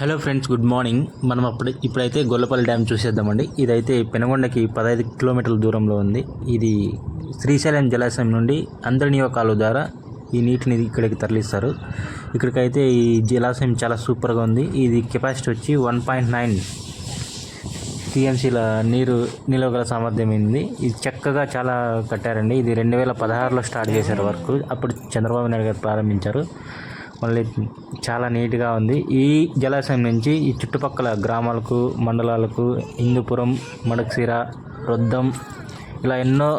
Hello friends, good morning. మనం ఇప్పుడైతే Gollapalli dam చూసేద్దామండి. ఇదైతే పెనుగొండకి 15 కిలోమీటర్ల దూరంలో ఉంది. ఇది శ్రీశైలం జలాశయం నుండి అంతర్నియో కాలువ ద్వారా ఈ నీటిని ఇక్కడికి తరలిస్తారు. ఇక్కడికైతే ఈ జలాశయం చాలా సూపర్గా ఉంది. ఇది కెపాసిటీ వచ్చి 1.9 టీఎంసీల నీరు నిలవగల సామర్థ్యం ఉంది. ఇది చక్కగా చాలా కట్టారండి. ఇది 2016లో స్టార్ట్ చేశారు వర్క్. అప్పుడు చంద్రబాబు నాయుడు గారు ప్రారంభించారు. మళ్ళీ చాలా నీట్గా ఉంది. ఈ జలాశయం నుంచి ఈ చుట్టుపక్కల గ్రామాలకు, మండలాలకు, హిందూపురం, మడకశిర, రొద్దం ఇలా ఎన్నో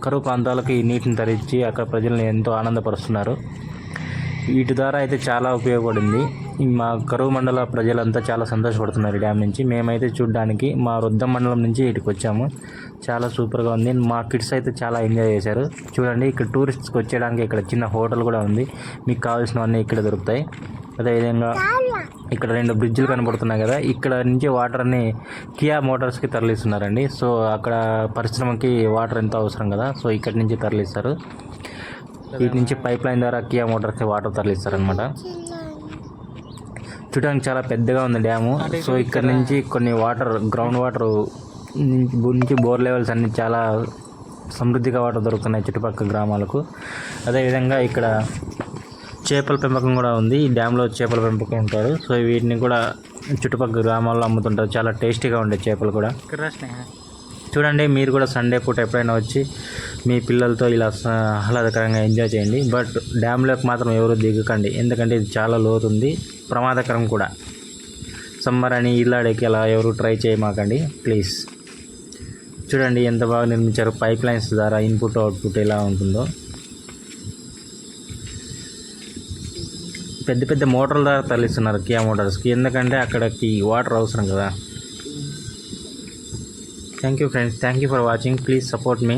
కరువు ప్రాంతాలకు ఈ నీటిని తరలించి అక్కడ ప్రజల్ని ఎంతో ఆనందపరుస్తున్నారు. వీటి ద్వారా అయితే చాలా ఉపయోగపడింది. మా కరువు మండల ప్రజలంతా చాలా సంతోషపడుతున్నారు ఈ డ్యామ్ నుంచి. మేమైతే చూడడానికి మా రొద్దం మండలం నుంచి ఇటుకు వచ్చాము. చాలా సూపర్గా ఉంది. మా కిడ్స్ అయితే చాలా ఎంజాయ్ చేశారు. చూడండి, ఇక్కడ టూరిస్ట్స్కి వచ్చేయడానికి ఇక్కడ చిన్న హోటల్ కూడా ఉంది. మీకు కావాల్సినవన్నీ ఇక్కడ దొరుకుతాయి. అదేవిధంగా ఇక్కడ 2 బ్రిడ్జిలు కనబడుతున్నాయి కదా, ఇక్కడ నుంచి వాటర్ని కియా మోటార్స్కి తరలిస్తున్నారండి. సో అక్కడ పరిశ్రమకి వాటర్ ఎంతో అవసరం కదా, సో ఇక్కడి నుంచి తరలిస్తారు. వీటి నుంచి పైప్ లైన్ ద్వారా కియా మోటార్స్కి వాటర్ తరలిస్తారనమాట. చూడడానికి చాలా పెద్దగా ఉంది డ్యాము. సో ఇక్కడ నుంచి కొన్ని గ్రౌండ్ వాటర్ నుంచి బోర్ లెవెల్స్ అన్ని చాలా సమృద్ధిగా వాటర్ దొరుకుతున్నాయి చుట్టుపక్కల గ్రామాలకు. అదేవిధంగా ఇక్కడ చేపల పెంపకం కూడా ఉంది. ఈ డ్యామ్లో చేపల పెంపకం ఉంటారు. సో వీటిని కూడా చుట్టుపక్కల గ్రామాల్లో అమ్ముతుంటారు. చాలా టేస్టీగా ఉండే చేపలు కూడా. చూడండి, మీరు కూడా సండే పూట ఎప్పుడైనా వచ్చి మీ పిల్లలతో ఇలా ఆహ్లాదకరంగా ఎంజాయ్ చేయండి. బట్ డ్యామ్లోకి మాత్రం ఎవరు దిగకండి, ఎందుకంటే ఇది చాలా లోతుంది, ప్రమాదకరం కూడా. సమ్మర్ అని ఇల్లాడేకి అలా ఎవరు ట్రై చేయమాకండి ప్లీజ్. చూడండి ఎంత బాగా నిర్మించారు. పైప్ లైన్స్ ద్వారా ఇన్పుట్ అవుట్పుట్ ఎలా ఉంటుందో. పెద్ద పెద్ద మోటార్ల ద్వారా తరలిస్తున్నారు కియా మోటార్స్కి, ఎందుకంటే అక్కడికి వాటర్ అవసరం కదా. Thank you friends, thank you for watching. Please support me.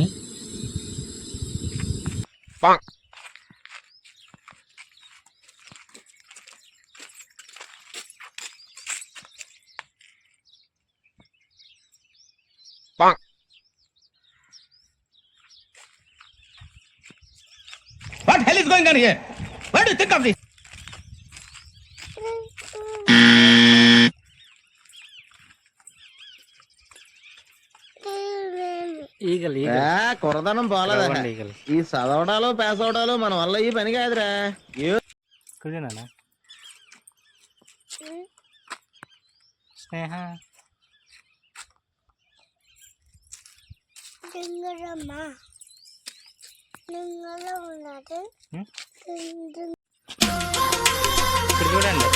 What hell is going on here? What do you think of this? కురదనం పోలేదండి. ఈ చదవడాలు పేస అవడాలు మన వల్ల ఈ పని కాదురా. స్నేహ చూడండి,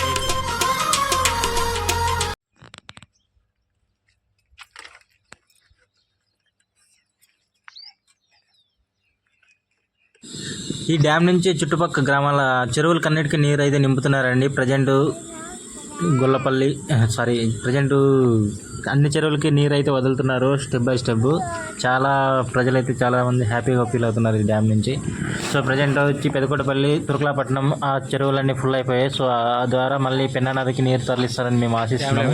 ఈ డ్యామ్ నుంచి చుట్టుపక్కల గ్రామాల చెరువులకన్నిటికీ నీరు అయితే నింపుతున్నారండి. ప్రజెంట్ అన్ని చెరువులకి నీరు అయితే వదులుతున్నారు స్టెప్ బై స్టెప్. చాలా ప్రజలైతే చాలా మంది హ్యాపీగా ఫీల్ అవుతున్నారు ఈ డ్యామ్ నుంచి. సో ప్రజెంట్ వచ్చి పెదకోటపల్లి, తుర్కలాపట్నం ఆ చెరువులన్నీ ఫుల్ అయిపోయాయి. సో ఆ ద్వారా మళ్ళీ పెన్నా నదికి నీరు తరలిస్తారని మేము ఆశిస్తున్నాము.